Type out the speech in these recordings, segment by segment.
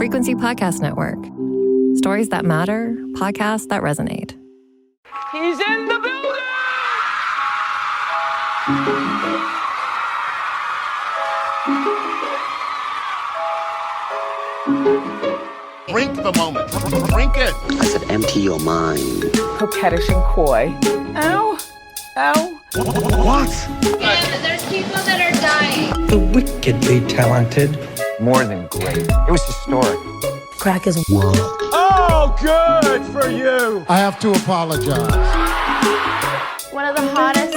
Frequency Podcast Network. Stories that matter, podcasts that resonate. He's in the building! Drink the moment. Drink it. I said, empty your mind. Coquettish and coy. Ow. Ow. What? And there's people that are dying. The wickedly talented. More than great. It was historic. Crack is World. Oh, good for you. I have to apologize. One of the hottest.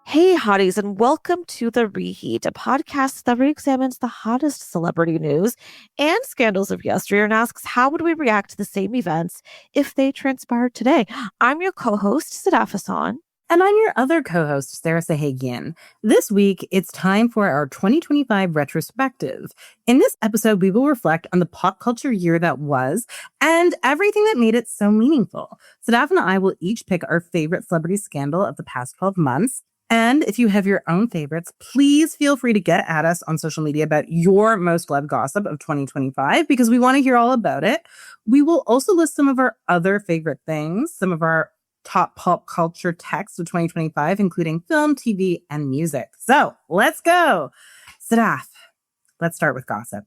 Hey, hotties, and welcome to The Reheat, a podcast that re-examines the hottest celebrity news and scandals of yesteryear and asks, how would we react to the same events if they transpired today? I'm your co-host, Sadaf. And I'm your other co-host, Sarah Sahagian. This week, it's time for our 2025 retrospective. In this episode, we will reflect on the pop culture year that was and everything that made it so meaningful. Sadaf and I will each pick our favorite celebrity scandal of the past 12 months. And if you have your own favorites, please feel free to get at us on social media about your most loved gossip of 2025, because we want to hear all about it. We will also list some of our other favorite things, some of our top pop culture texts of 2025, including film, TV, and music. So let's go. Sadaf, let's start with gossip.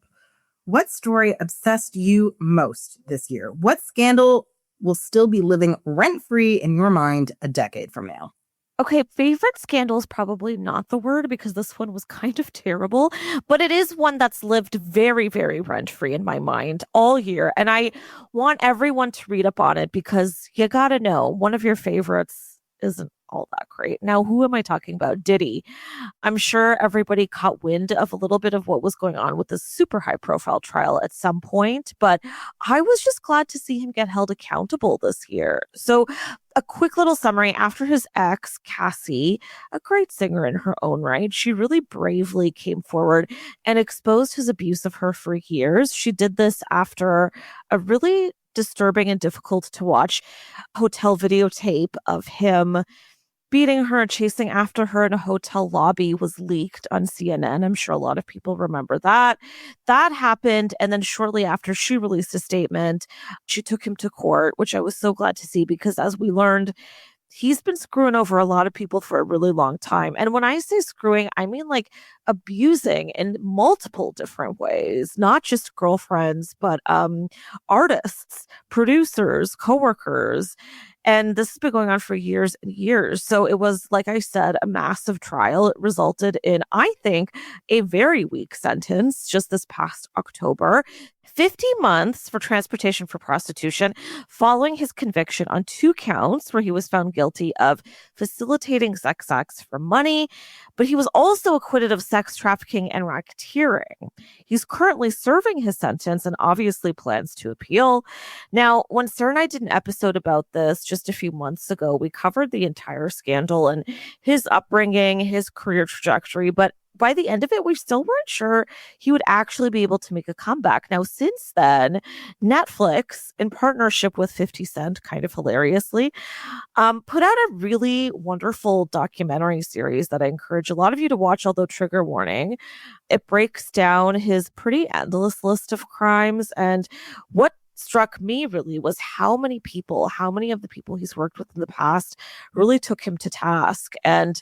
What story obsessed you most this year? What scandal will still be living rent-free in your mind a decade from now? Okay, favorite scandal is probably not the word because this one was kind of terrible, but it is one that's lived very, very rent-free in my mind all year. And I want everyone to read up on it because you got to know one of your favorites isn't all that great. Now, who am I talking about? Diddy. I'm sure everybody caught wind of a little bit of what was going on with this super high profile trial at some point, but I was just glad to see him get held accountable this year. So a quick little summary. After his ex, Cassie, a great singer in her own right, she really bravely came forward and exposed his abuse of her for years. She did this after a really disturbing and difficult to watch hotel videotape of him beating her, chasing after her in a hotel lobby was leaked on CNN. I'm sure a lot of people remember that. That happened. And then shortly after, she released a statement. She took him to court, which I was so glad to see because as we learned, he's been screwing over a lot of people for a really long time. And when I say screwing, I mean like abusing in multiple different ways, not just girlfriends, but artists, producers, coworkers. And this has been going on for years and years. So it was, like I said, a massive trial. It resulted in, I think, a very weak sentence just this past October. 50 months for transportation for prostitution following his conviction on 2 counts where he was found guilty of facilitating sex acts for money, but he was also acquitted of sex trafficking and racketeering. He's currently serving his sentence and obviously plans to appeal. Now, when Sarah and I did an episode about this just a few months ago, we covered the entire scandal and his upbringing, his career trajectory, but by the end of it, we still weren't sure he would actually be able to make a comeback. Now, since then, Netflix, in partnership with 50 Cent, kind of hilariously, put out a really wonderful documentary series that I encourage a lot of you to watch, although trigger warning. It breaks down his pretty endless list of crimes. And what struck me really was how many of the people he's worked with in the past really took him to task and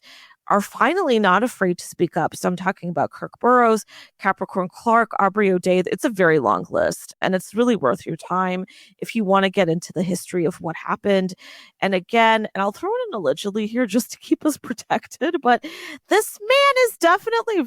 are finally not afraid to speak up. So I'm talking about Kirk Burroughs, Capricorn Clark, Aubrey O'Day. It's a very long list, and it's really worth your time if you want to get into the history of what happened. And again, and I'll throw in an allegedly here just to keep us protected, but this man is definitely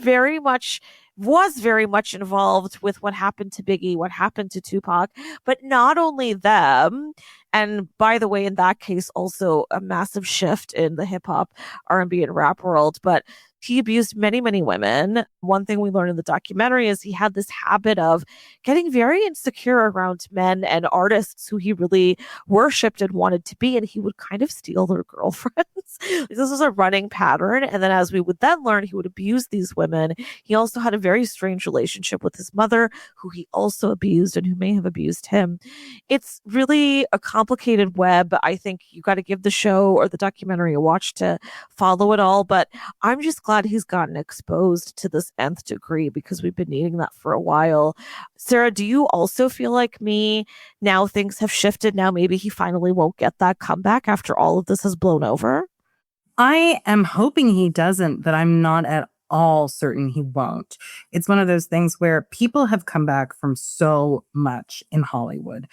was very much involved with what happened to Biggie, what happened to Tupac, but not only them. And by the way, in that case, also a massive shift in the hip hop, R&B, and rap world. But he abused many, many women. One thing we learned in the documentary is he had this habit of getting very insecure around men and artists who he really worshipped and wanted to be, and he would kind of steal their girlfriends. This was a running pattern. And then as we would then learn, he would abuse these women. He also had a very strange relationship with his mother, who he also abused and who may have abused him. It's really a complicated web. I think you got to give the show or the documentary a watch to follow it all. But I'm just glad glad he's gotten exposed to this nth degree because we've been needing that for a while. Sarah, do you also feel like me? Now things have shifted. Now maybe he finally won't get that comeback after all of this has blown over? I am hoping he doesn't, but I'm not at all certain he won't. It's one of those things where people have come back from so much in Hollywood.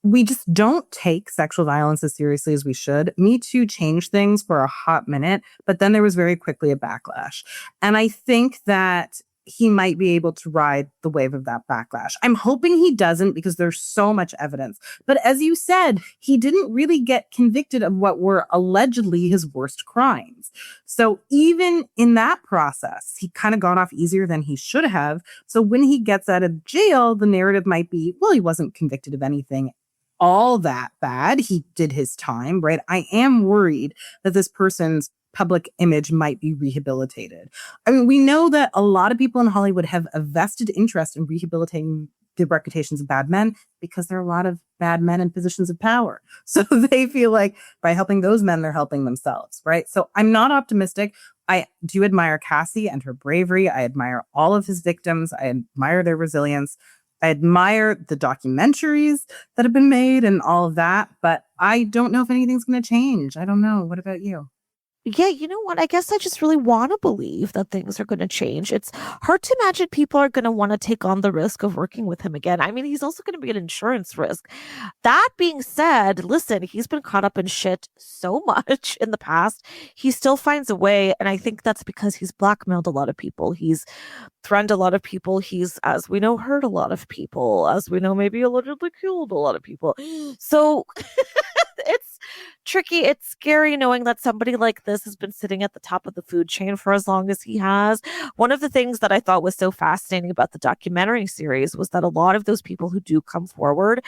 We just don't take sexual violence as seriously as we should. Me Too changed things for a hot minute, but then there was very quickly a backlash. And I think that he might be able to ride the wave of that backlash. I'm hoping he doesn't because there's so much evidence. But as you said, he didn't really get convicted of what were allegedly his worst crimes. So even in that process, he kind of got off easier than he should have. So when he gets out of jail, the narrative might be, well, he wasn't convicted of anything all that bad. He did his time, right? I am worried that this person's public image might be rehabilitated. I mean, we know that a lot of people in Hollywood have a vested interest in rehabilitating the reputations of bad men because there are a lot of bad men in positions of power. So they feel like by helping those men, they're helping themselves, right? So I'm not optimistic. I do admire Cassie and her bravery. I admire all of his victims. I admire their resilience. I admire the documentaries that have been made and all of that, but I don't know if anything's going to change. I don't know. What about you? Yeah, you know what? I guess I just really want to believe that things are going to change. It's hard to imagine people are going to want to take on the risk of working with him again. I mean, he's also going to be an insurance risk. That being said, listen, he's been caught up in shit so much in the past. He still finds a way. And I think that's because he's blackmailed a lot of people. He's threatened a lot of people. He's, as we know, hurt a lot of people. As we know, maybe allegedly killed a lot of people. So it's tricky. It's scary knowing that somebody like this has been sitting at the top of the food chain for as long as he has. One of the things that I thought was so fascinating about the documentary series was that a lot of those people who do come forward,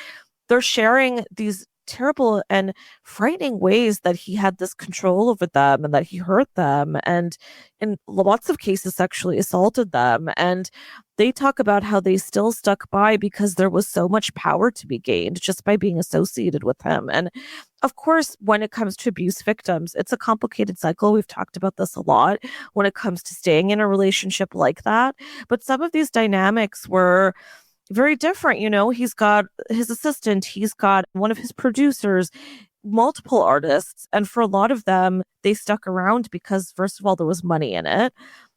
they're sharing these terrible and frightening ways that he had this control over them and that he hurt them and in lots of cases sexually assaulted them. And they talk about how they still stuck by because there was so much power to be gained just by being associated with him. And of course, when it comes to abuse victims, it's a complicated cycle. We've talked about this a lot when it comes to staying in a relationship like that. But some of these dynamics were very different. You know, he's got his assistant, he's got one of his producers, multiple artists. And for a lot of them, they stuck around because, first of all, there was money in it.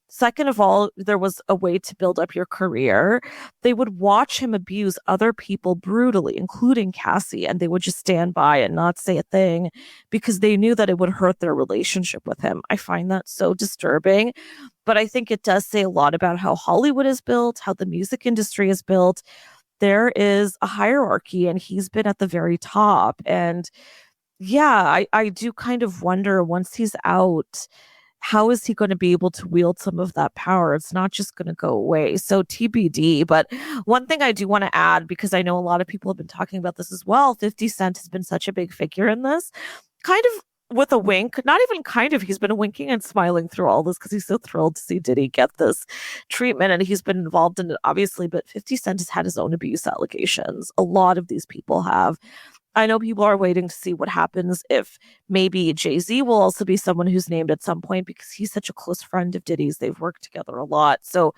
Second of all, there was a way to build up your career. They would watch him abuse other people brutally, including Cassie, and they would just stand by and not say a thing because they knew that it would hurt their relationship with him. I find that so disturbing, but I think it does say a lot about how Hollywood is built, how the music industry is built. There is a hierarchy, and he's been at the very top. And yeah, I do kind of wonder once he's out, how is he going to be able to wield some of that power? It's not just going to go away. So TBD. But one thing I do want to add, because I know a lot of people have been talking about this as well, 50 Cent has been such a big figure in this, kind of with a wink, not even kind of, he's been winking and smiling through all this because he's so thrilled to see Diddy get this treatment and he's been involved in it, obviously. But 50 Cent has had his own abuse allegations. A lot of these people have. I know people are waiting to see what happens if maybe Jay-Z will also be someone who's named at some point because he's such a close friend of Diddy's. They've worked together a lot. So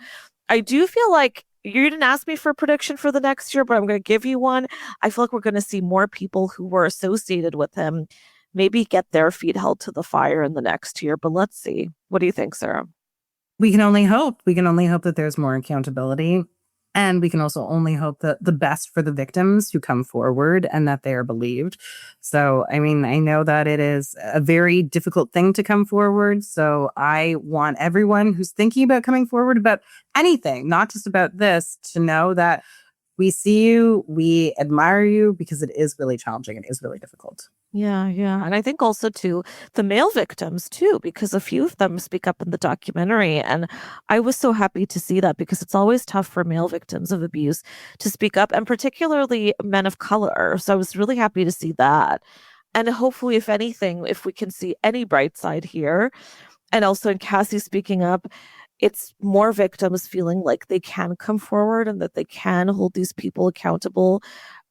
I do feel like you didn't ask me for a prediction for the next year, but I'm going to give you one. I feel like we're going to see more people who were associated with him maybe get their feet held to the fire in the next year. But let's see. What do you think, Sarah? We can only hope. We can only hope that there's more accountability. And we can also only hope that the best for the victims who come forward and that they are believed. So, I mean, I know that it is a very difficult thing to come forward. So I want everyone who's thinking about coming forward about anything, not just about this, to know that we see you, we admire you, because it is really challenging. It is really difficult. Yeah. And I think also, too, the male victims, too, because a few of them speak up in the documentary. And I was so happy to see that because it's always tough for male victims of abuse to speak up, and particularly men of color. So I was really happy to see that. And hopefully, if anything, if we can see any bright side here, and also in Cassie speaking up, it's more victims feeling like they can come forward and that they can hold these people accountable.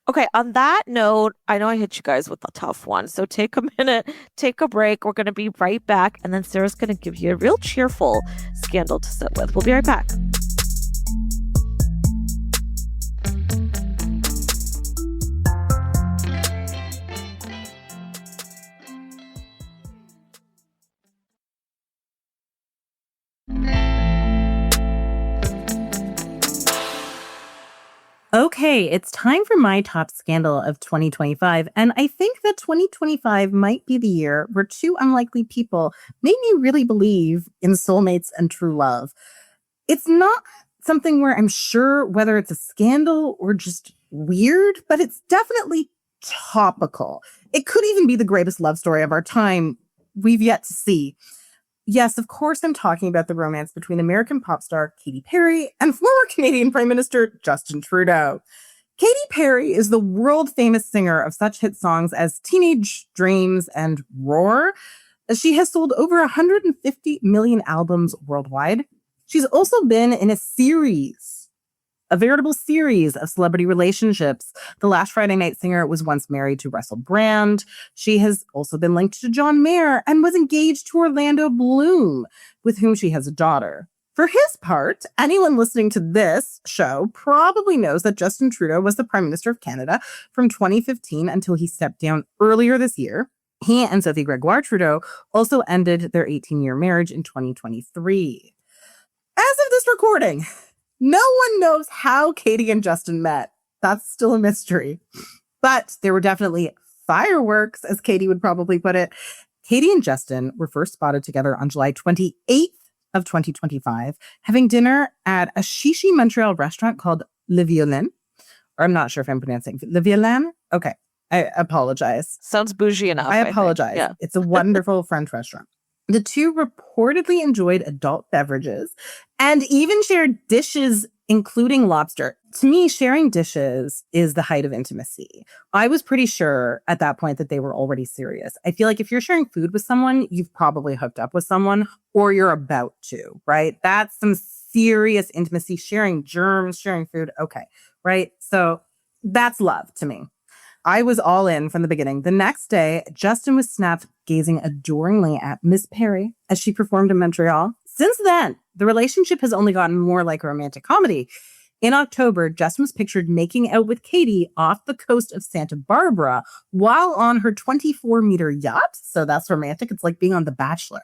Okay, on that note, I know I hit you guys with a tough one. So take a minute, take a break. We're going to be right back. And then Sarah's going to give you a real cheerful scandal to sit with. We'll be right back. Okay, it's time for my top scandal of 2025. And I think that 2025 might be the year where two unlikely people made me really believe in soulmates and true love. It's not something where I'm sure whether it's a scandal or just weird, but it's definitely topical. It could even be the greatest love story of our time we've yet to see. Yes, of course, I'm talking about the romance between American pop star Katy Perry and former Canadian Prime Minister Justin Trudeau. Katy Perry is the world-famous singer of such hit songs as Teenage Dreams and Roar. She has sold over 150 million albums worldwide. She's also been in a veritable series of celebrity relationships. The Last Friday Night singer was once married to Russell Brand. She has also been linked to John Mayer and was engaged to Orlando Bloom, with whom she has a daughter. For his part, anyone listening to this show probably knows that Justin Trudeau was the Prime Minister of Canada from 2015 until he stepped down earlier this year. He and Sophie Gregoire Trudeau also ended their 18-year marriage in 2023. As of this recording, no one knows how Katy and Justin met. That's still a mystery. But there were definitely fireworks, as Katy would probably put it. Katy and Justin were first spotted together on July 28th of 2025, having dinner at a Shishi Montreal restaurant called Le Violin. Or I'm not sure if I'm pronouncing Le Violin. Okay, I apologize. Sounds bougie enough. I apologize. Yeah. It's a wonderful French restaurant. The two reportedly enjoyed adult beverages and even shared dishes, including lobster. To me, sharing dishes is the height of intimacy. I was pretty sure at that point that they were already serious. I feel like if you're sharing food with someone, you've probably hooked up with someone or you're about to, right? That's some serious intimacy, sharing germs, sharing food. Okay, right? So that's love to me. I was all in from the beginning. The next day, Justin was snapped gazing adoringly at Miss Perry as she performed in Montreal. Since then, the relationship has only gotten more like a romantic comedy. In October, Justin was pictured making out with Katy off the coast of Santa Barbara while on her 24-meter yacht. So that's romantic. It's like being on The Bachelor.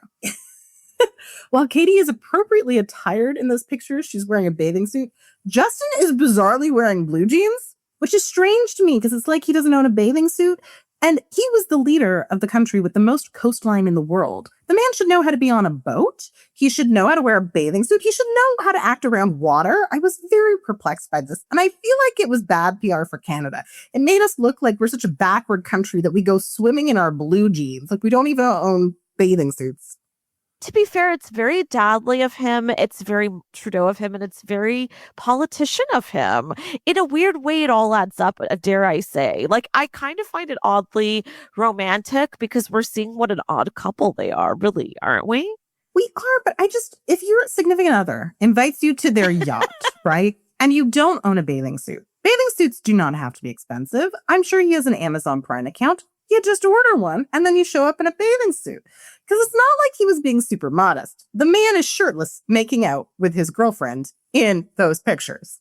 While Katy is appropriately attired in those pictures, she's wearing a bathing suit. Justin is bizarrely wearing blue jeans, which is strange to me because it's like he doesn't own a bathing suit. And he was the leader of the country with the most coastline in the world. The man should know how to be on a boat. He should know how to wear a bathing suit. He should know how to act around water. I was very perplexed by this. And I feel like it was bad PR for Canada. It made us look like we're such a backward country that we go swimming in our blue jeans. Like we don't even own bathing suits. To be fair, it's very dadly of him. It's very Trudeau of him, and it's very politician of him. In a weird way, it all adds up, dare I say. Like, I kind of find it oddly romantic because we're seeing what an odd couple they are, really, aren't we? We are, but if your significant other invites you to their yacht, right, and you don't own a bathing suit, bathing suits do not have to be expensive. I'm sure he has an Amazon Prime account. You just order one, and then you show up in a bathing suit. Because it's not like he was being super modest. The man is shirtless, making out with his girlfriend in those pictures.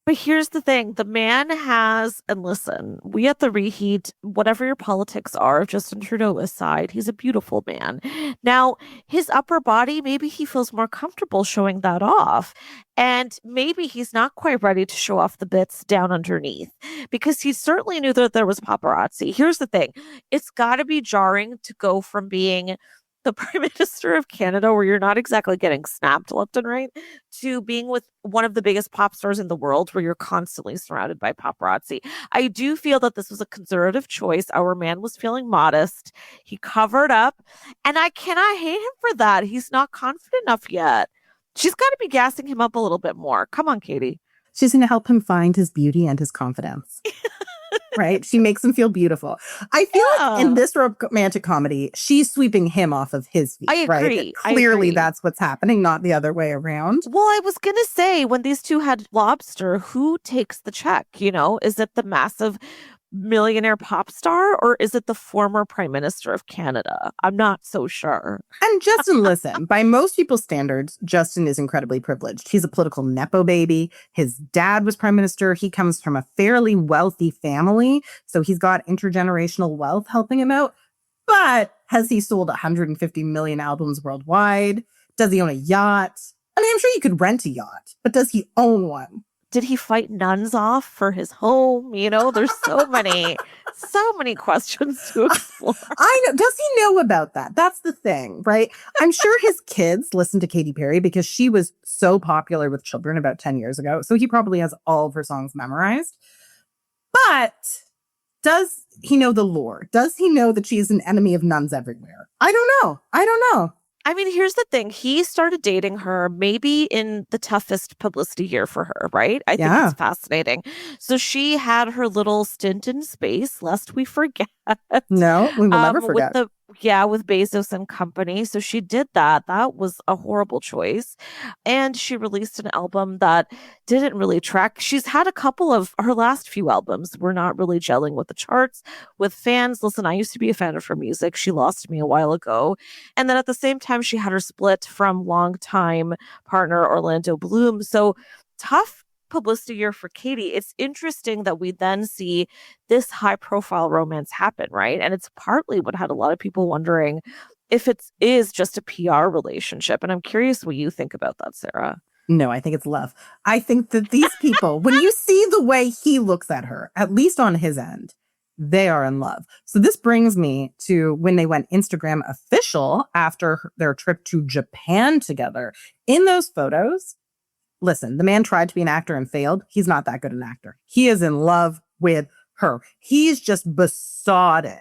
But here's the thing. The man has, and listen, we at the Reheat, whatever your politics are, Justin Trudeau aside, he's a beautiful man. Now, his upper body, maybe he feels more comfortable showing that off. And maybe he's not quite ready to show off the bits down underneath because he certainly knew that there was paparazzi. Here's the thing. It's got to be jarring to go from being the Prime Minister of Canada, where you're not exactly getting snapped left and right, to being with one of the biggest pop stars in the world, where you're constantly surrounded by paparazzi. I do feel that this was a conservative choice. Our man was feeling modest. He covered up, and I cannot hate him for that. He's not confident enough yet. She's got to be gassing him up a little bit more. Come on, Katy. She's going to help him find his beauty and his confidence. right? She makes him feel beautiful. I feel like in this romantic comedy, she's sweeping him off of his feet, I agree. right? Clearly that's what's happening, not the other way around. Well, I was going to say, when these two had lobster, who takes the check? You know, is it the massive millionaire pop star or is it the former prime minister of Canada? I'm not so sure. And Justin, listen, by most people's standards, Justin is incredibly privileged. He's a political Nepo baby. His dad was prime minister. He comes from a fairly wealthy family. So he's got intergenerational wealth helping him out. But has he sold 150 million albums worldwide? Does he own a yacht? I mean, I'm sure you could rent a yacht, but does he own one? Did he fight nuns off for his home? You know, there's so many questions to explore. I know. Does he know about that? That's the thing, right? I'm sure his kids listen to Katy Perry because she was so popular with children about 10 years ago. So he probably has all of her songs memorized. But does he know the lore? Does he know that she is an enemy of nuns everywhere? I don't know. I mean, here's the thing. He started dating her maybe in the toughest publicity year for her, right? I think it's fascinating. So she had her little stint in space, lest we forget. No, we will never forget. With Bezos and company. So she did that. That was a horrible choice. And she released an album that didn't really track. She's had a couple of her last few albums were not really gelling with the charts, with fans. Listen, I used to be a fan of her music. She lost me a while ago. And then at the same time, she had her split from longtime partner Orlando Bloom. So tough publicity year for Katy. It's interesting that we then see this high profile romance happen, right? And it's partly what had a lot of people wondering if it is just a PR relationship. And I'm curious what you think about that, Sarah. No, I think it's love. I think that these people, when you see the way he looks at her, at least on his end, they are in love. So this brings me to when they went Instagram official after their trip to Japan together. In those photos, listen, the man tried to be an actor and failed. He's not that good an actor. He is in love with her. He's just besotted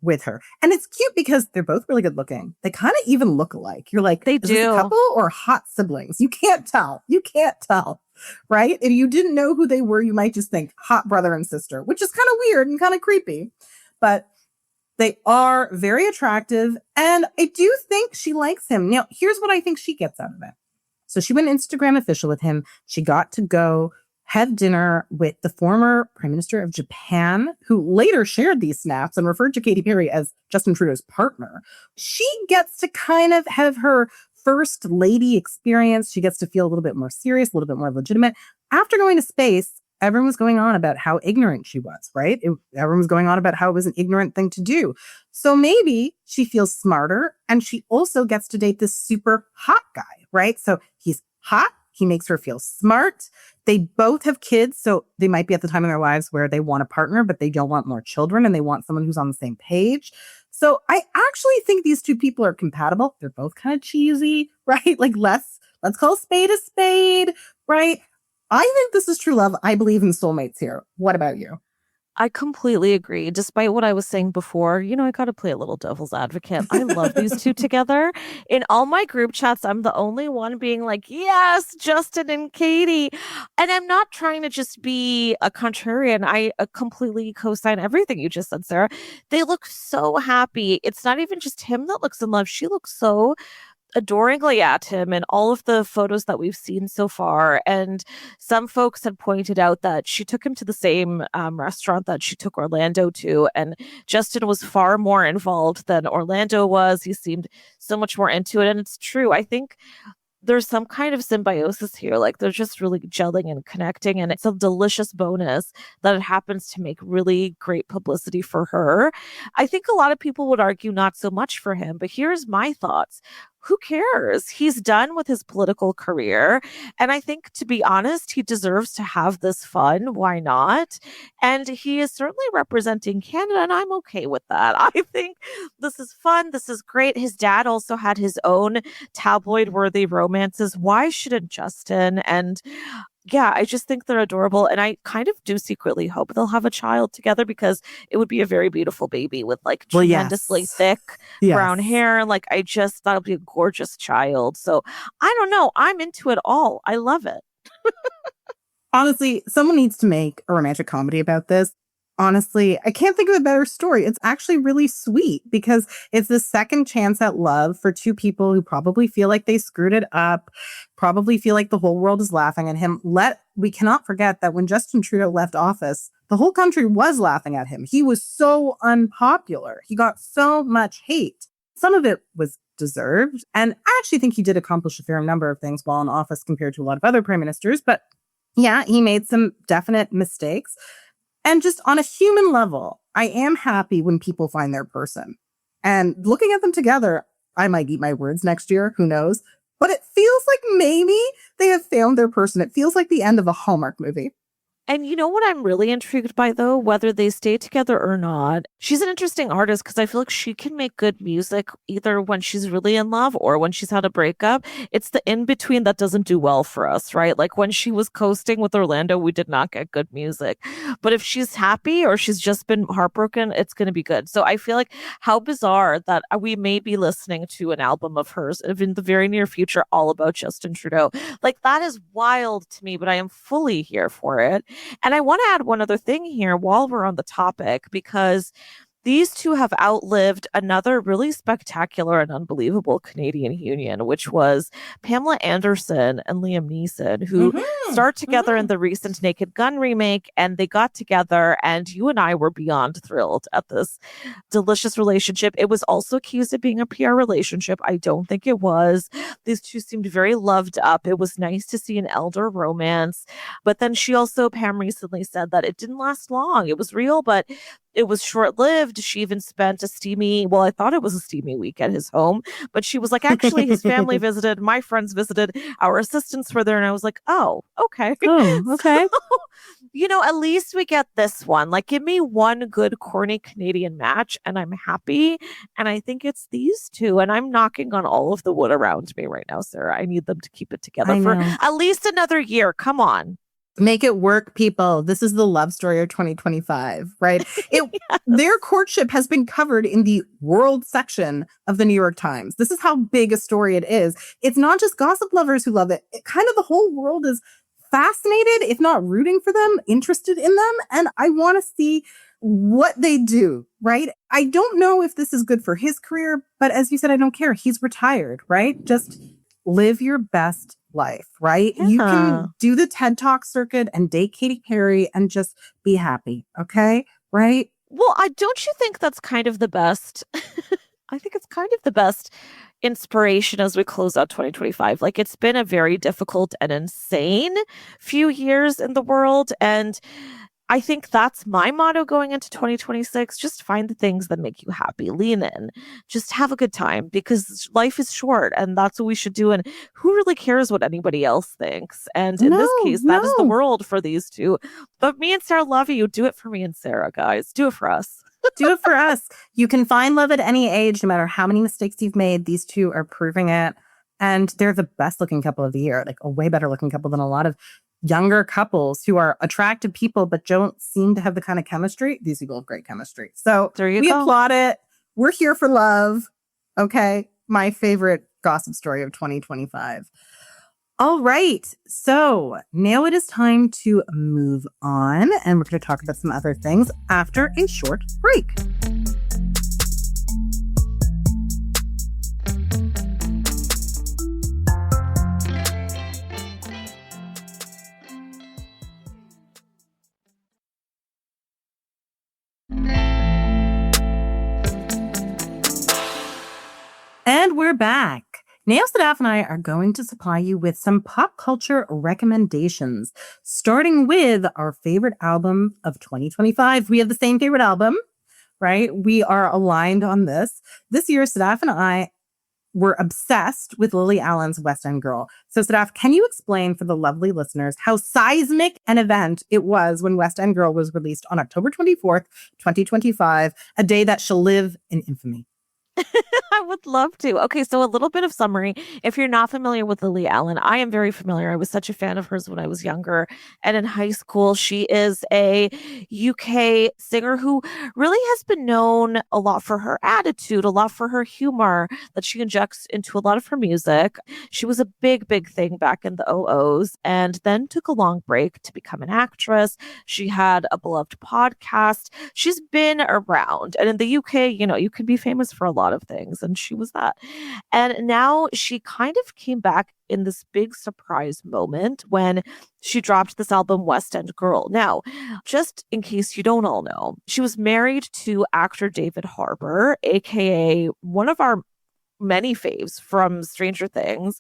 with her. And it's cute because they're both really good looking. They kind of even look alike. You're like, they is this a couple or hot siblings? You can't tell. Right? If you didn't know who they were, you might just think hot brother and sister, which is kind of weird and kind of creepy. But they are very attractive. And I do think she likes him. Now, here's what I think she gets out of it. So she went Instagram official with him. She got to go have dinner with the former prime minister of Japan, who later shared these snaps and referred to Katy Perry as Justin Trudeau's partner. She gets to kind of have her first lady experience. She gets to feel a little bit more serious, a little bit more legitimate. After going to space, everyone was going on about how ignorant she was, right? Everyone was going on about how it was an ignorant thing to do. So maybe she feels smarter and she also gets to date this super hot guy, right? So he's hot. He makes her feel smart. They both have kids. So they might be at the time in their lives where they want a partner, but they don't want more children and they want someone who's on the same page. So I actually think these two people are compatible. They're both kind of cheesy, right? Like let's call a spade, right? I think this is true love. I believe in soulmates here. What about you? I completely agree. Despite what I was saying before, you know, I got to play a little devil's advocate. I love these two together. In all my group chats, I'm the only one being like, yes, Justin and Katy. And I'm not trying to just be a contrarian. I completely co-sign everything you just said, Sarah. They look so happy. It's not even just him that looks in love. She looks so adoringly at him in all of the photos that we've seen so far. And some folks had pointed out that she took him to the same restaurant that she took Orlando to. And Justin was far more involved than Orlando was. He seemed so much more into it. And it's true. I think there's some kind of symbiosis here. Like they're just really gelling and connecting. And it's a delicious bonus that it happens to make really great publicity for her. I think a lot of people would argue not so much for him, but here's my thoughts. Who cares? He's done with his political career. And I think, to be honest, he deserves to have this fun. Why not? And he is certainly representing Canada, and I'm okay with that. I think this is fun. This is great. His dad also had his own tabloid-worthy romances. Why shouldn't Justin? And yeah, I just think they're adorable. And I kind of do secretly hope they'll have a child together because it would be a very beautiful baby with like tremendously thick brown hair. Like I just thought it'd be a gorgeous child. So I don't know. I'm into it all. I love it. Honestly, someone needs to make a romantic comedy about this. Honestly, I can't think of a better story. It's actually really sweet because it's the second chance at love for two people who probably feel like they screwed it up, probably feel like the whole world is laughing at him. We cannot forget that when Justin Trudeau left office, the whole country was laughing at him. He was so unpopular. He got so much hate. Some of it was deserved. And I actually think he did accomplish a fair number of things while in office compared to a lot of other prime ministers. But yeah, he made some definite mistakes. And just on a human level, I am happy when people find their person. And looking at them together, I might eat my words next year, who knows? But it feels like maybe they have found their person. It feels like the end of a Hallmark movie. And you know what I'm really intrigued by, though, whether they stay together or not? She's an interesting artist because I feel like she can make good music either when she's really in love or when she's had a breakup. It's the in-between that doesn't do well for us, right? Like when she was coasting with Orlando, we did not get good music. But if she's happy or she's just been heartbroken, it's going to be good. So I feel like how bizarre that we may be listening to an album of hers in the very near future all about Justin Trudeau. Like that is wild to me, but I am fully here for it. And I want to add one other thing here while we're on the topic, because these two have outlived another really spectacular and unbelievable Canadian union, which was Pamela Anderson and Liam Neeson, who starred together in the recent Naked Gun remake, and they got together, and you and I were beyond thrilled at this delicious relationship. It was also accused of being a PR relationship. I don't think it was. These two seemed very loved up. It was nice to see an elder romance. But then Pam recently said that it didn't last long. It was real, but it was short-lived. She even spent I thought it was a steamy week at his home, but she was like, actually, his family visited, my friends visited, our assistants were there, and I was like, oh, okay. Oh, okay. So, at least we get this one. Like, give me one good, corny Canadian match, and I'm happy, and I think it's these two, and I'm knocking on all of the wood around me right now, Sarah. I need them to keep it together for at least another year. Come on. Make it work, people. This is the love story of 2025, right? Yes. Their courtship has been covered in the world section of the New York Times. This is how big a story it is. It's not just gossip lovers who love it. Kind of the whole world is fascinated, if not rooting for them, interested in them. And I want to see what they do, right? I don't know if this is good for his career, but as you said, I don't care. He's retired, right? Just live your best life, right? Yeah. You can do the TED Talk circuit and date Katy Perry and just be happy, okay? Right? Well, don't you think that's kind of the best? I think it's kind of the best inspiration as we close out 2025. Like, it's been a very difficult and insane few years in the world, and I think that's my motto going into 2026. Just find the things that make you happy. Lean in. Just have a good time because life is short and that's what we should do. And who really cares what anybody else thinks? And in this case, that is the world for these two. But me and Sarah love you. Do it for me and Sarah, guys. Do it for us. Do it for us. You can find love at any age, no matter how many mistakes you've made. These two are proving it. And they're the best looking couple of the year, like a way better looking couple than a lot of younger couples who are attractive people but don't seem to have the kind of chemistry. These people have great chemistry. So we applaud it. We're here for love. Okay. My favorite gossip story of 2025. All right. So now it is time to move on, and we're going to talk about some other things after a short break. And we're back. Now, Sadaf and I are going to supply you with some pop culture recommendations, starting with our favorite album of 2025. We have the same favorite album, right? We are aligned on this. This year, Sadaf and I were obsessed with Lily Allen's West End Girl. So, Sadaf, can you explain for the lovely listeners how seismic an event it was when West End Girl was released on October 24th, 2025, a day that shall live in infamy? I would love to. Okay, so a little bit of summary. If you're not familiar with Lily Allen, I am very familiar. I was such a fan of hers when I was younger and in high school. She is a UK singer who really has been known a lot for her attitude, a lot for her humor that she injects into a lot of her music. She was a big, big thing back in the 00s and then took a long break to become an actress. She had a beloved podcast. She's been around. And in the UK, you can be famous for a lot of things. And she was that. And now she kind of came back in this big surprise moment when she dropped this album, West End Girl. Now, just in case you don't all know, she was married to actor David Harbour, aka one of our many faves from Stranger Things.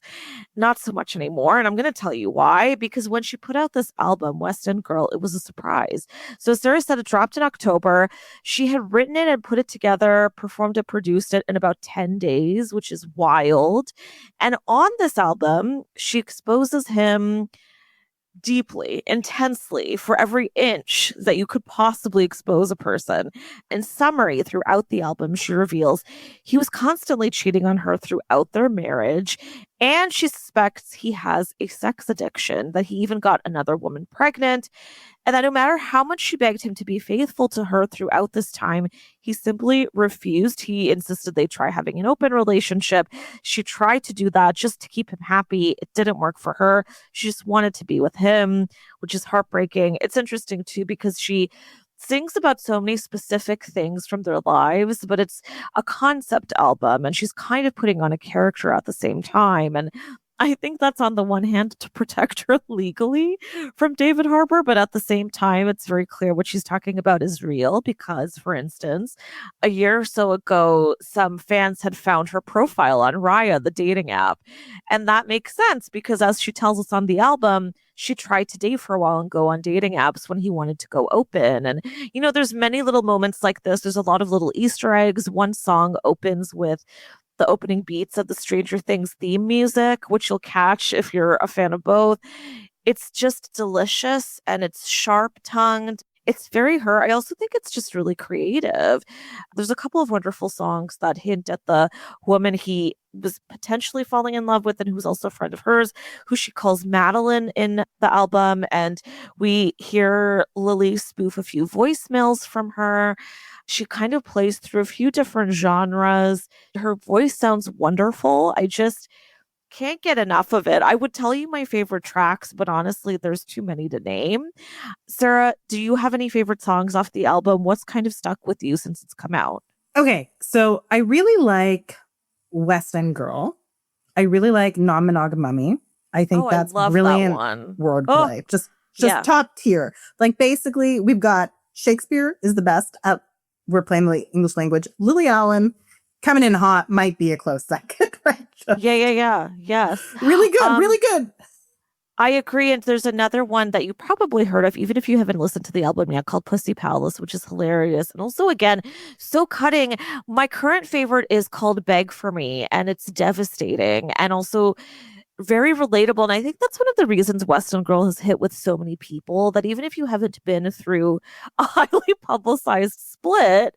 Not so much anymore. And I'm going to tell you why. Because when she put out this album, West End Girl, it was a surprise. So Sarah said it dropped in October. She had written it and put it together, performed it, produced it in about 10 days, which is wild. And on this album, she exposes him deeply, intensely, for every inch that you could possibly expose a person. In summary, throughout the album, she reveals he was constantly cheating on her throughout their marriage, and she suspects he has a sex addiction, that he even got another woman pregnant, and that no matter how much she begged him to be faithful to her throughout this time, he simply refused. He insisted they try having an open relationship. She tried to do that just to keep him happy. It didn't work for her. She just wanted to be with him, which is heartbreaking. It's interesting, too, because she sings about so many specific things from their lives, but it's a concept album, and she's kind of putting on a character at the same time. And I think that's on the one hand to protect her legally from David Harbour, but at the same time, it's very clear what she's talking about is real because, for instance, a year or so ago, some fans had found her profile on Raya, the dating app. And that makes sense because, as she tells us on the album, she tried to date for a while and go on dating apps when he wanted to go open. And, there's many little moments like this. There's a lot of little Easter eggs. One song opens with the opening beats of the Stranger Things theme music, which you'll catch if you're a fan of both. It's just delicious and it's sharp-tongued. It's very her. I also think it's just really creative. There's a couple of wonderful songs that hint at the woman he was potentially falling in love with and who's also a friend of hers, who she calls Madeline in the album. And we hear Lily spoof a few voicemails from her. She kind of plays through a few different genres. Her voice sounds wonderful. I just can't get enough of it. I would tell you my favorite tracks, but honestly, there's too many to name. Sarah, do you have any favorite songs off the album? What's kind of stuck with you since it's come out? Okay, so I really like West End Girl. I really like Non-Monogam Mummy. I think that's I love brilliant that one. wordplay. Just top tier. Like basically, we've got Shakespeare is the best at we're playing the English language. Lily Allen coming in hot might be a close second. Right? Yeah. Yes. Really good. Really good. I agree. And there's another one that you probably heard of, even if you haven't listened to the album yet, called Pussy Palace, which is hilarious. And also, again, so cutting. My current favorite is called Beg for Me, and it's devastating and also very relatable. And I think that's one of the reasons West End Girl has hit with so many people, that even if you haven't been through a highly publicized split,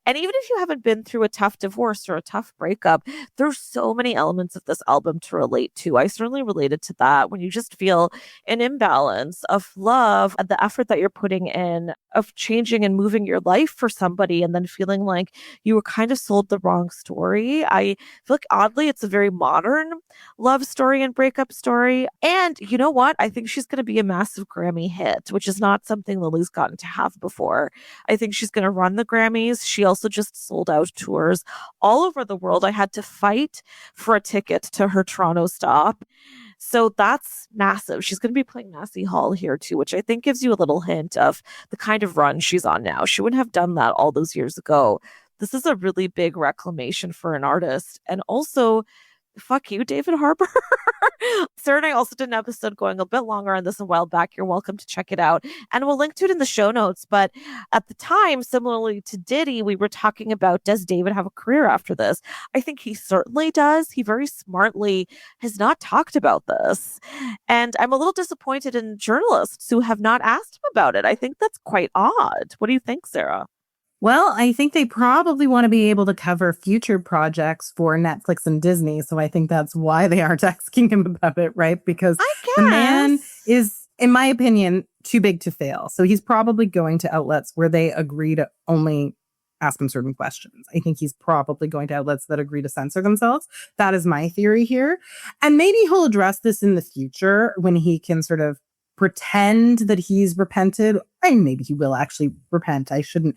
and even if you haven't been through a tough divorce or a tough breakup, there's so many elements of this album to relate to. I certainly related to that when you just feel an imbalance of love and the effort that you're putting in of changing and moving your life for somebody and then feeling like you were kind of sold the wrong story. I feel like oddly, it's a very modern love story and breakup story. And you know what? I think she's going to be a massive Grammy hit, which is not something Lily's gotten to have before. I think she's going to run the Grammys. She also just sold out tours all over the world. I had to fight for a ticket to her Toronto stop. So that's massive. She's going to be playing Massey Hall here too, which I think gives you a little hint of the kind of run she's on now. She wouldn't have done that all those years ago. This is a really big reclamation for an artist. And also, fuck you, David Harbour. Sarah and I also did an episode going a bit longer on this a while back. You're welcome to check it out. And we'll link to it in the show notes. But at the time, similarly to Diddy, we were talking about, does David have a career after this? I think he certainly does. He very smartly has not talked about this. And I'm a little disappointed in journalists who have not asked him about it. I think that's quite odd. What do you think, Sarah? Well, I think they probably want to be able to cover future projects for Netflix and Disney. So I think that's why they aren't asking him about it, right? Because I the man guess. is, in my opinion, too big to fail. So he's probably going to outlets where they agree to only ask him certain questions. I think he's probably going to outlets that agree to censor themselves. That is my theory here. And maybe he'll address this in the future when he can sort of pretend that he's repented. And maybe he will actually repent. I shouldn't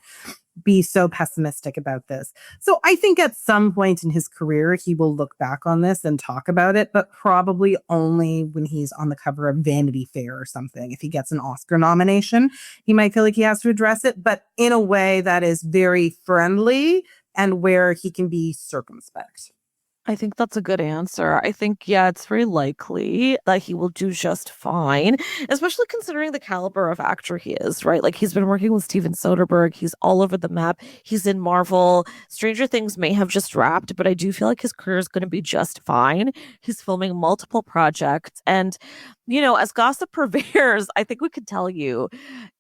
be so pessimistic about this. So I think at some point in his career, he will look back on this and talk about it, but probably only when he's on the cover of Vanity Fair or something. If he gets an Oscar nomination, he might feel like he has to address it, but in a way that is very friendly and where he can be circumspect. I think that's a good answer. I think, yeah, it's very likely that he will do just fine, especially considering the caliber of actor he is, right? Like, he's been working with Steven Soderbergh. He's all over the map. He's in Marvel. Stranger Things may have just wrapped, but I do feel like his career is going to be just fine. He's filming multiple projects. And, as gossip purveyors, I think we could tell you,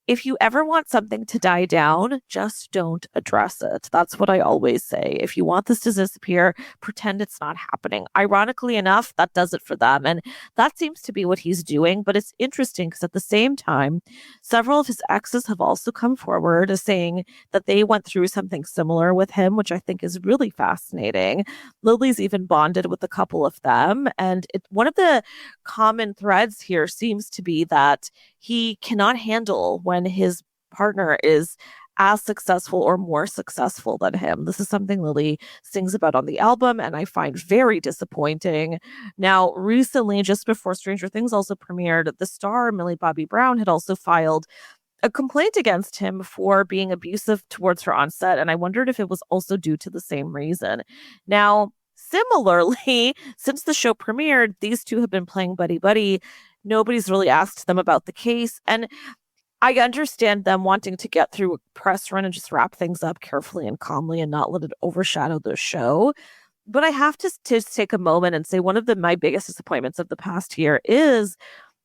if you ever want something to die down, just don't address it. That's what I always say. If you want this to disappear, pretend it's not happening. Ironically enough, that does it for them. And that seems to be what he's doing. But it's interesting because at the same time, several of his exes have also come forward as saying that they went through something similar with him, which I think is really fascinating. Lily's even bonded with a couple of them. And one of the common threads here seems to be that he cannot handle when his partner is as successful or more successful than him. This is something Lily sings about on the album, and I find very disappointing. Now, recently, just before Stranger Things also premiered, the star Millie Bobby Brown had also filed a complaint against him for being abusive towards her on set, and I wondered if it was also due to the same reason. Now, similarly, since the show premiered, these two have been playing buddy-buddy. Nobody's really asked them about the case. And I understand them wanting to get through a press run and just wrap things up carefully and calmly and not let it overshadow the show. But I have to take a moment and say one of my biggest disappointments of the past year is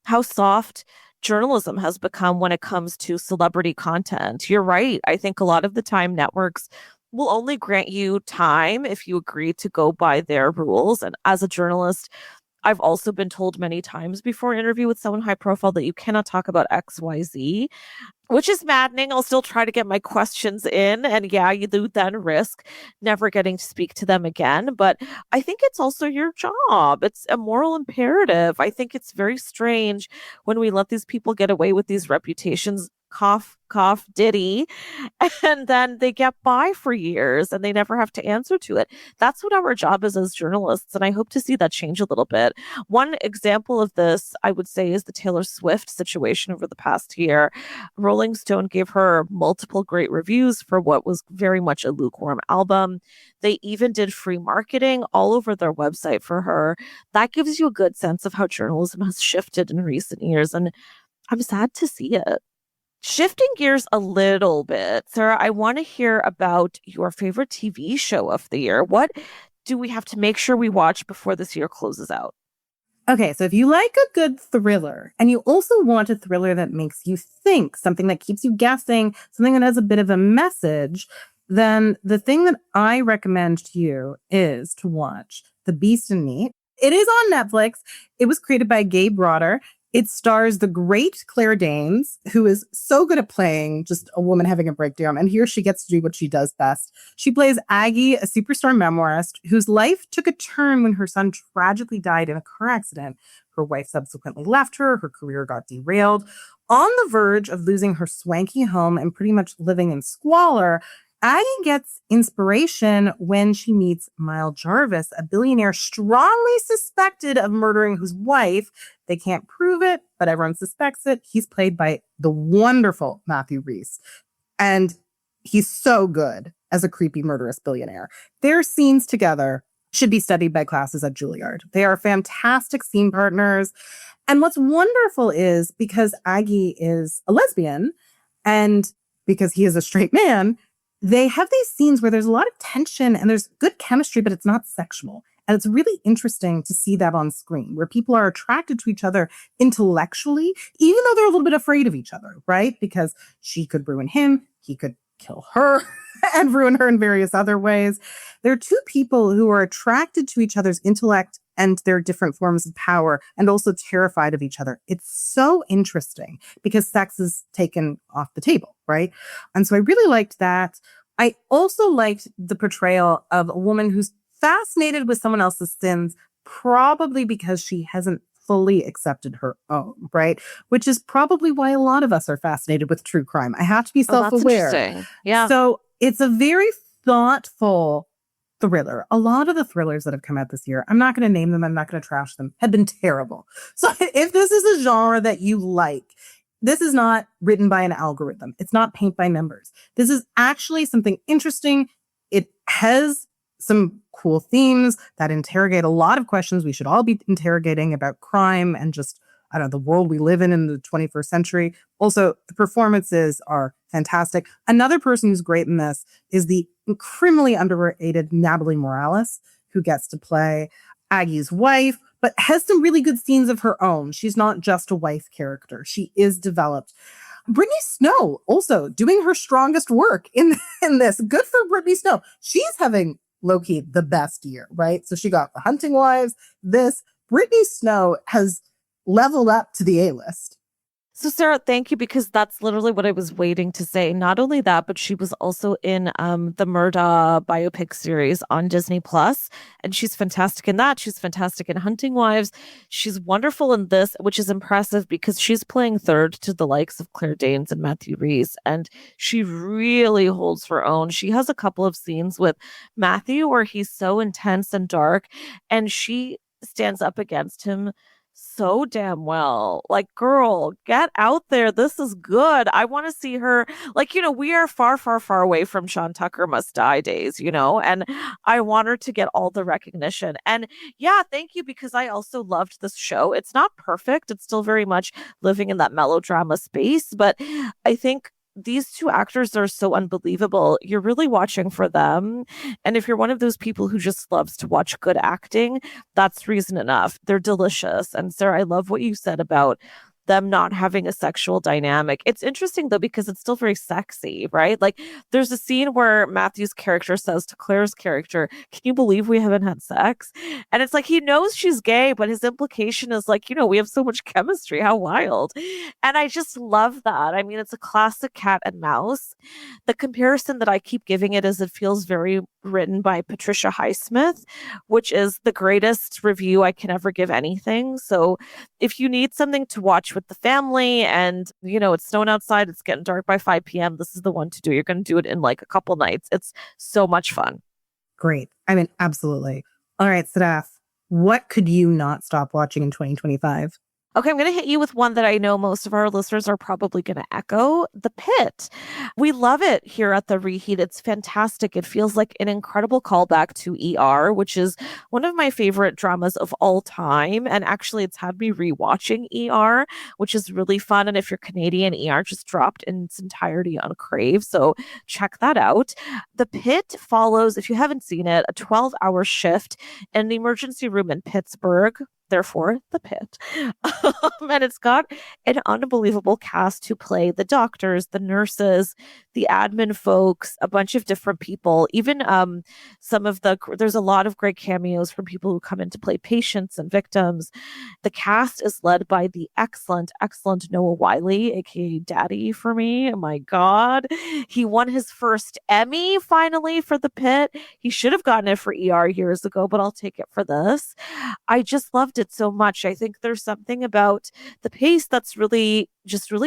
how soft journalism has become when it comes to celebrity content. You're right. I think a lot of the time networks will only grant you time if you agree to go by their rules. And as a journalist, I've also been told many times before an interview with someone high profile that you cannot talk about XYZ, which is maddening. I'll still try to get my questions in. And yeah, you do then risk never getting to speak to them again. But I think it's also your job. It's a moral imperative. I think it's very strange when we let these people get away with these reputations. Cough, cough, Diddy. And then they get by for years and they never have to answer to it. That's what our job is as journalists. And I hope to see that change a little bit. One example of this, I would say, is the Taylor Swift situation over the past year. Rolling Stone gave her multiple great reviews for what was very much a lukewarm album. They even did free marketing all over their website for her. That gives you a good sense of how journalism has shifted in recent years. And I'm sad to see it. Shifting gears a little bit, Sarah, I want to hear about your favorite TV show of the year. What do we have to make sure we watch before this year closes out? Okay, so if you like a good thriller and you also want a thriller that makes you think, something that keeps you guessing, something that has a bit of a message, then the thing that I recommend to you is to watch The Beast in Me. It is on Netflix. It was created by Gabe Broder. It stars the great Claire Danes, who is so good at playing just a woman having a breakdown. And here she gets to do what she does best. She plays Aggie, a superstar memoirist whose life took a turn when her son tragically died in a car accident. Her wife subsequently left her. Her career got derailed. On the verge of losing her swanky home and pretty much living in squalor, Aggie gets inspiration when she meets Mile Jarvis, a billionaire strongly suspected of murdering his wife. They can't prove it, but everyone suspects it. He's played by the wonderful Matthew Rhys. And he's so good as a creepy, murderous billionaire. Their scenes together should be studied by classes at Juilliard. They are fantastic scene partners. And what's wonderful is because Aggie is a lesbian and because he is a straight man, they have these scenes where there's a lot of tension and there's good chemistry, but it's not sexual. And it's really interesting to see that on screen, where people are attracted to each other intellectually, even though they're a little bit afraid of each other, right? Because she could ruin him, he could kill her and ruin her in various other ways. They're two people who are attracted to each other's intellect and their different forms of power, and also terrified of each other. It's so interesting because sex is taken off the table, right? And so I really liked that. I also liked the portrayal of a woman who's fascinated with someone else's sins, probably because she hasn't fully accepted her own, right? Which is probably why a lot of us are fascinated with true crime. I have to be self-aware. That's interesting. Yeah. So it's a very thoughtful thriller. A lot of the thrillers that have come out this year, I'm not going to name them, I'm not going to trash them, have been terrible. So if this is a genre that you like, this is not written by an algorithm. It's not paint by numbers. This is actually something interesting. It has some cool themes that interrogate a lot of questions we should all be interrogating about crime and just, I don't know, the world we live in the 21st century. Also, the performances are fantastic. Another person who's great in this is the criminally underrated Natalie Morales, who gets to play Aggie's wife, but has some really good scenes of her own. She's not just a wife character. She is developed. Brittany Snow also doing her strongest work in this. Good for Brittany Snow. She's having low-key the best year, right? So she got The Hunting Wives. Brittany Snow has leveled up to the A-list. So Sarah, thank you, because that's literally what I was waiting to say. Not only that, but she was also in the Murda biopic series on Disney Plus, and she's fantastic in that. She's fantastic in Hunting Wives. She's wonderful in this, which is impressive because she's playing third to the likes of Claire Danes and Matthew Rhys, and she really holds her own. She has a couple of scenes with Matthew where he's so intense and dark, and she stands up against him so damn well. Like, girl, get out there. This is good. I want to see her. Like, we are far, far, far away from Sean Tucker Must Die days, and I want her to get all the recognition. And yeah, thank you, because I also loved this show. It's not perfect. It's still very much living in that melodrama space, but I think these two actors are so unbelievable. You're really watching for them. And if you're one of those people who just loves to watch good acting, that's reason enough. They're delicious. And Sarah, I love what you said about them not having a sexual dynamic. It's interesting though, because it's still very sexy, right? Like, there's a scene where Matthew's character says to Claire's character, "Can you believe we haven't had sex?" And it's like, he knows she's gay, but his implication is like, we have so much chemistry. How wild. And I just love that. I mean, it's a classic cat and mouse. The comparison that I keep giving it is it feels very written by Patricia Highsmith, which is the greatest review I can ever give anything. So if you need something to watch with the family and, it's snowing outside, it's getting dark by 5 p.m., this is the one to do. You're going to do it in like a couple nights. It's so much fun. Great. I mean, absolutely. All right, Sadaf, what could you not stop watching in 2025? Okay, I'm going to hit you with one that I know most of our listeners are probably going to echo, The Pitt. We love it here at The Reheat. It's fantastic. It feels like an incredible callback to ER, which is one of my favorite dramas of all time. And actually, it's had me rewatching ER, which is really fun. And if you're Canadian, ER just dropped in its entirety on Crave. So check that out. The Pitt follows, if you haven't seen it, a 12-hour shift in an emergency room in Pittsburgh. Therefore, The Pitt. And it's got an unbelievable cast to play the doctors, the nurses, the admin folks, a bunch of different people. Even there's a lot of great cameos from people who come in to play patients and victims. The cast is led by the excellent Noah Wiley, aka Daddy for me. Oh my God. He won his first Emmy finally for The Pitt. He should have gotten it for ER years ago, but I'll take it for this. I just loved it so much. I think there's something about the pace that's really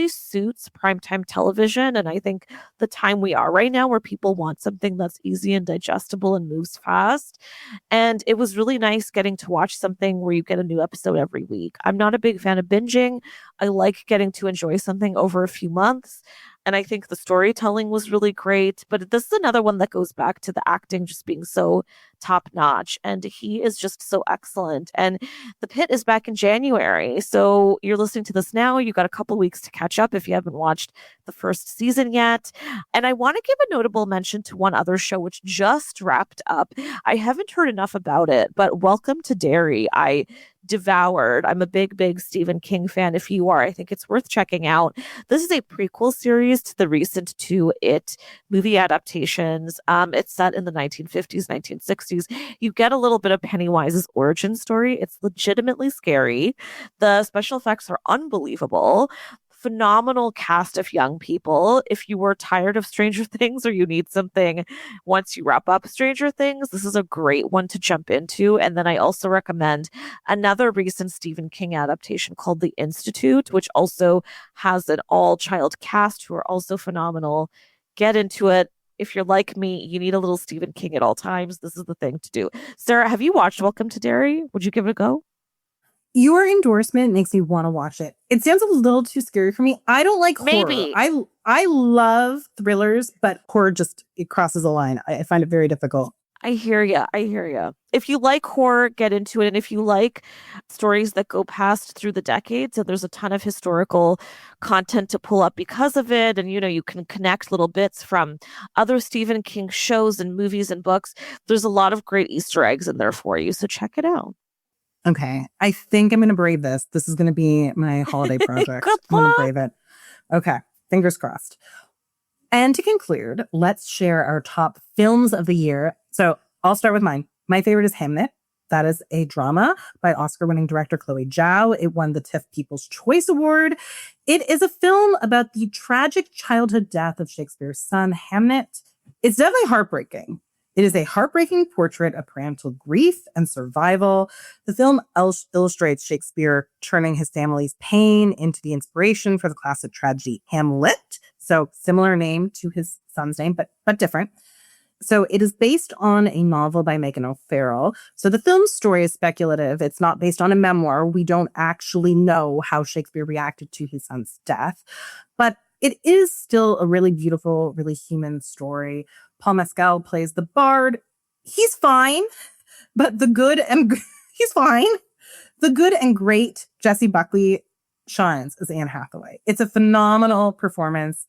suits primetime television. And I think the time we are right now, where people want something that's easy and digestible and moves fast. And it was really nice getting to watch something where you get a new episode every week. I'm not a big fan of binging. I like getting to enjoy something over a few months. And I think the storytelling was really great. But this is another one that goes back to the acting just being so top notch. And he is just so excellent. And The Pitt is back in January. So you're listening to this now. You got a couple weeks to catch up if you haven't watched the first season yet. And I want to give a notable mention to one other show which just wrapped up. I haven't heard enough about it, but Welcome to Derry. I devoured. I'm a big Stephen King fan. If you are, I think it's worth checking out. This is a prequel series to the recent two It movie adaptations. It's set in the 1950s, 1960s. You get a little bit of Pennywise's origin story. It's legitimately scary. The special effects are unbelievable. Phenomenal cast of young people. If you were tired of Stranger Things or you need something once you wrap up Stranger Things, this is a great one to jump into. And then I also recommend another recent Stephen King adaptation called The Institute, which also has an all-child cast who are also phenomenal. Get into it. If you're like me, you need a little Stephen King at all times. This is the thing to do. Sarah, have you watched Welcome to Derry? Would you give it a go? Your endorsement makes me want to watch it. It sounds a little too scary for me. I don't like Maybe. horror. I love thrillers, but horror just, it crosses a line. I find it very difficult. I hear ya. If you like horror, get into it. And if you like stories that go past through the decades, and there's a ton of historical content to pull up because of it, and you can connect little bits from other Stephen King shows and movies and books. There's a lot of great Easter eggs in there for you. So check it out. Okay. I think I'm going to brave this. This is going to be my holiday project. Good I'm going luck. to brave it. Okay. Fingers crossed. And to conclude, let's share our top films of the year. So I'll start with mine. My favorite is Hamnet. That is a drama by Oscar-winning director Chloe Zhao. It won the TIFF People's Choice Award. It is a film about the tragic childhood death of Shakespeare's son, Hamnet. It's definitely heartbreaking. It is a heartbreaking portrait of parental grief and survival. The film illustrates Shakespeare turning his family's pain into the inspiration for the classic tragedy Hamlet. So similar name to his son's name, but different. So it is based on a novel by Megan O'Farrell. So the film's story is speculative. It's not based on a memoir. We don't actually know how Shakespeare reacted to his son's death. But it is still a really beautiful, really human story. Paul Mescal plays the bard. He's fine, but he's fine. The good and great Jessie Buckley shines as Anne Hathaway. It's a phenomenal performance.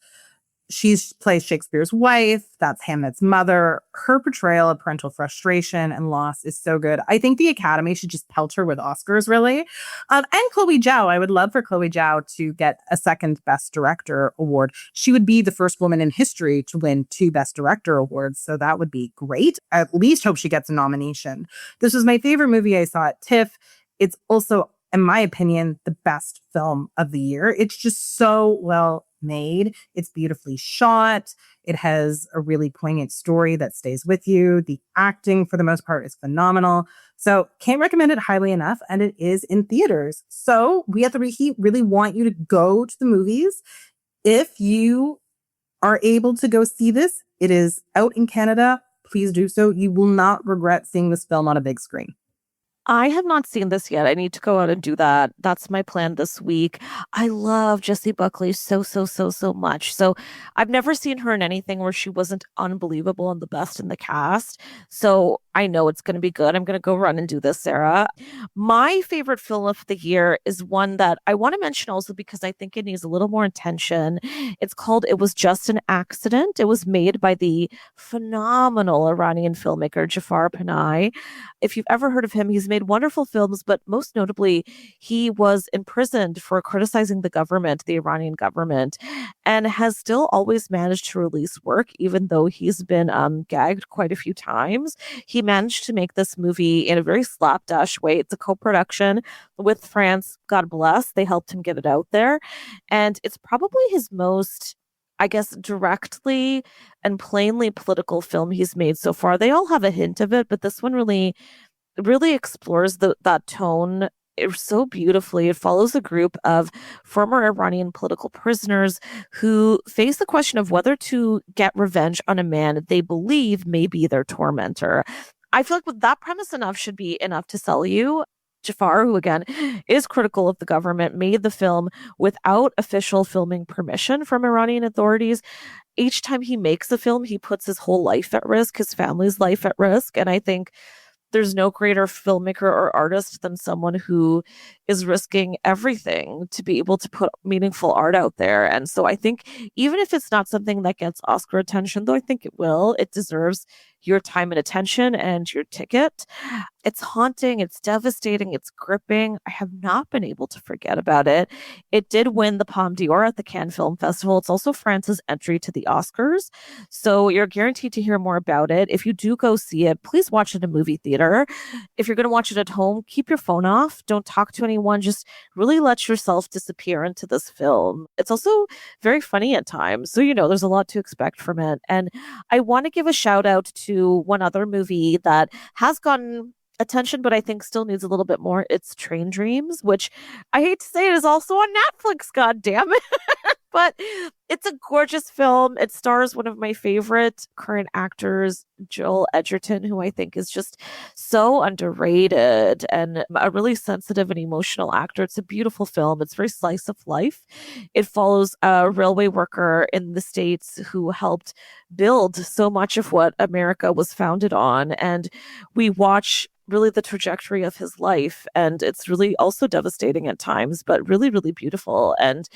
She plays Shakespeare's wife. That's Hamlet's mother. Her portrayal of parental frustration and loss is so good. I think the Academy should just pelt her with Oscars, really. And Chloe Zhao. I would love for Chloe Zhao to get a second Best Director award. She would be the first woman in history to win 2 Best Director awards, so that would be great. I at least hope she gets a nomination. This was my favorite movie I saw at TIFF. It's also, in my opinion, the best film of the year. It's just so well made. It's beautifully shot. It has a really poignant story that stays with you. The acting, for the most part, is phenomenal. So can't recommend it highly enough. And it is in theaters. So we at The Reheat really want you to go to the movies. If you are able to go see this, it is out in Canada. Please do so. You will not regret seeing this film on a big screen. I have not seen this yet. I need to go out and do that. That's my plan this week. I love Jessie Buckley so much. So I've never seen her in anything where she wasn't unbelievable and the best in the cast. So I know it's going to be good. I'm going to go run and do this, Sarah. My favorite film of the year is one that I want to mention also because I think it needs a little more attention. It's called It Was Just an Accident. It was made by the phenomenal Iranian filmmaker Jafar Panahi. If you've ever heard of him, he's made wonderful films, but most notably, he was imprisoned for criticizing the government, the Iranian government, and has still always managed to release work, even though he's been gagged quite a few times. He managed to make this movie in a very slapdash way. It's a co-production with France. God bless. They helped him get it out there. And it's probably his most, I guess, directly and plainly political film he's made so far. They all have a hint of it, but this one really explores that tone so beautifully. It follows a group of former Iranian political prisoners who face the question of whether to get revenge on a man they believe may be their tormentor. I feel like with that premise should be enough to sell you. Jafar, who again is critical of the government, made the film without official filming permission from Iranian authorities. Each time he makes a film, he puts his whole life at risk, his family's life at risk. And I think there's no greater filmmaker or artist than someone who is risking everything to be able to put meaningful art out there. And so I think even if it's not something that gets Oscar attention, though I think it will, it deserves your time and attention and your ticket. It's haunting, it's devastating, it's gripping. I have not been able to forget about it. It did win the Palme d'Or at the Cannes Film Festival. It's also France's entry to the Oscars. So you're guaranteed to hear more about it. If you do go see it, please watch it in a movie theater. If you're going to watch it at home, keep your phone off. Don't talk to anyone. Just really let yourself disappear into this film. It's also very funny at times. So, there's a lot to expect from it. And I want to give a shout out to one other movie that has gotten attention, but I think still needs a little bit more. It's Train Dreams, which I hate to say it is also on Netflix, god damn it. But it's a gorgeous film. It stars one of my favorite current actors, Joel Edgerton, who I think is just so underrated and a really sensitive and emotional actor. It's a beautiful film. It's very slice of life. It follows a railway worker in the States who helped build so much of what America was founded on. And we watch really the trajectory of his life. And it's really also devastating at times, but really, really beautiful. And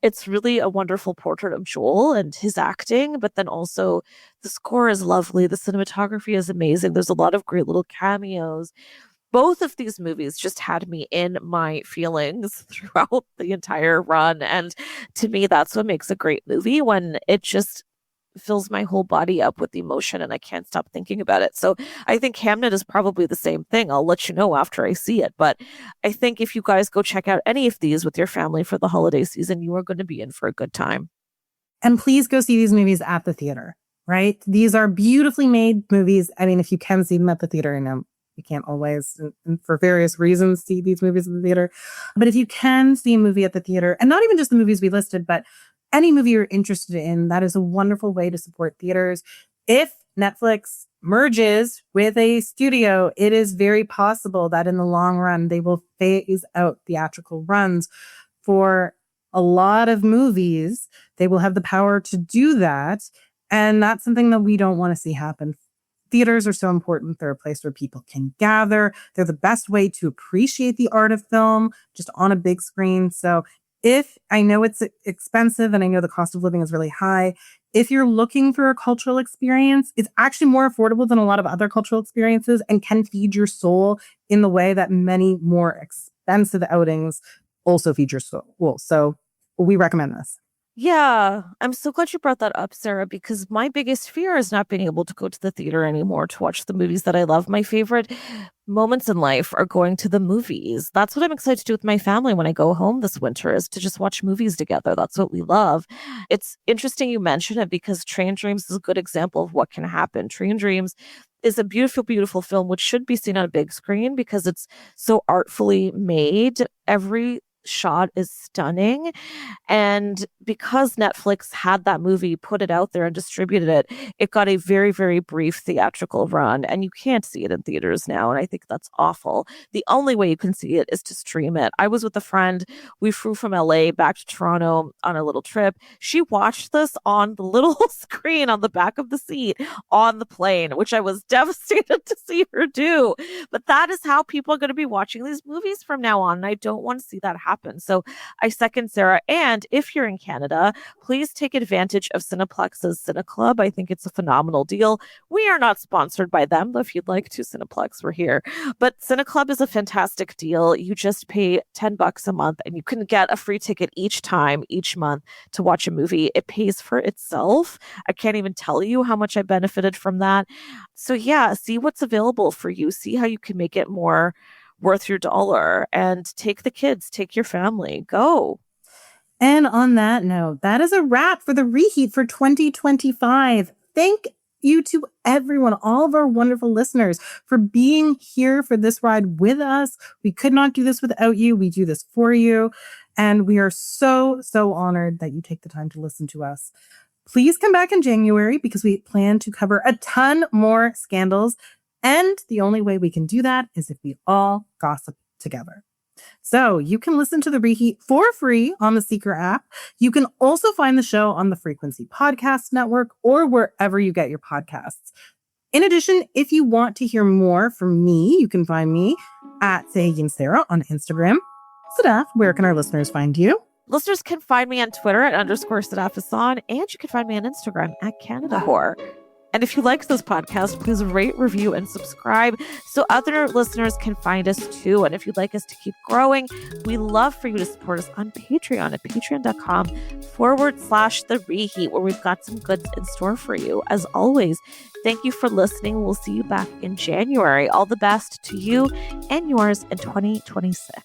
it's really a wonderful portrait of Joel and his acting, but then also the score is lovely. The cinematography is amazing. There's a lot of great little cameos. Both of these movies just had me in my feelings throughout the entire run. And to me, that's what makes a great movie, when it just fills my whole body up with emotion and I can't stop thinking about it. So I think Hamnet is probably the same thing. I'll let you know after I see it. But I think if you guys go check out any of these with your family for the holiday season, you are going to be in for a good time. And please go see these movies at the theater, right? These are beautifully made movies. I mean, if you can see them at the theater, you can't always, and for various reasons, see these movies in the theater. But if you can see a movie at the theater, and not even just the movies we listed, but any movie you're interested in, that is a wonderful way to support theaters. If Netflix merges with a studio, it is very possible that in the long run, they will phase out theatrical runs for a lot of movies. They will have the power to do that. And that's something that we don't want to see happen. Theaters are so important. They're a place where people can gather. They're the best way to appreciate the art of film, just on a big screen. So if I know it's expensive and I know the cost of living is really high, if you're looking for a cultural experience, it's actually more affordable than a lot of other cultural experiences and can feed your soul in the way that many more expensive outings also feed your soul. So we recommend this. Yeah, I'm so glad you brought that up, Sarah, because my biggest fear is not being able to go to the theater anymore to watch the movies that I love. My favorite moments in life are going to the movies. That's what I'm excited to do with my family when I go home this winter, is to just watch movies together. That's what we love. It's interesting you mention it, because Train Dreams is a good example of what can happen. Train Dreams is a beautiful, beautiful film, which should be seen on a big screen because it's so artfully made. Every shot is stunning. And because Netflix had that movie, put it out there and distributed it, it got a very, very brief theatrical run, and you can't see it in theaters now. And I think that's awful. The only way you can see it is to stream it. I was with a friend. We flew from LA back to Toronto on a little trip. She watched this on the little screen on the back of the seat on the plane, which I was devastated to see her do. But that is how people are going to be watching these movies from now on. And I don't want to see that happen. So I second Sarah. And if you're in Canada, please take advantage of Cineplex's Cine Club. I think it's a phenomenal deal. We are not sponsored by them, though if you'd like to, Cineplex, we're here. But Cine Club is a fantastic deal. You just pay $10 a month and you can get a free ticket each month to watch a movie. It pays for itself. I can't even tell you how much I benefited from that. So yeah, see what's available for you. See how you can make it more worth your dollar, and take the kids, take your family, go. And on that note, that is a wrap for the Reheat for 2025. Thank you to everyone, all of our wonderful listeners, for being here for this ride with us. We could not do this without you. We do this for you. And we are so, so honored that you take the time to listen to us. Please come back in January, because we plan to cover a ton more scandals. And the only way we can do that is if we all gossip together. So you can listen to the Reheat for free on the Seeker app. You can also find the show on the Frequency Podcast Network or wherever you get your podcasts. In addition, if you want to hear more from me, you can find me at Sagan Sarah on Instagram. Sadaf, where can our listeners find you? Listeners can find me on Twitter at _Sadaf Hassan, and you can find me on Instagram at Canada Whore. And if you like this podcast, please rate, review, and subscribe so other listeners can find us too. And if you'd like us to keep growing, we love for you to support us on Patreon at patreon.com/The Reheat, where we've got some goods in store for you. As always, thank you for listening. We'll see you back in January. All the best to you and yours in 2026.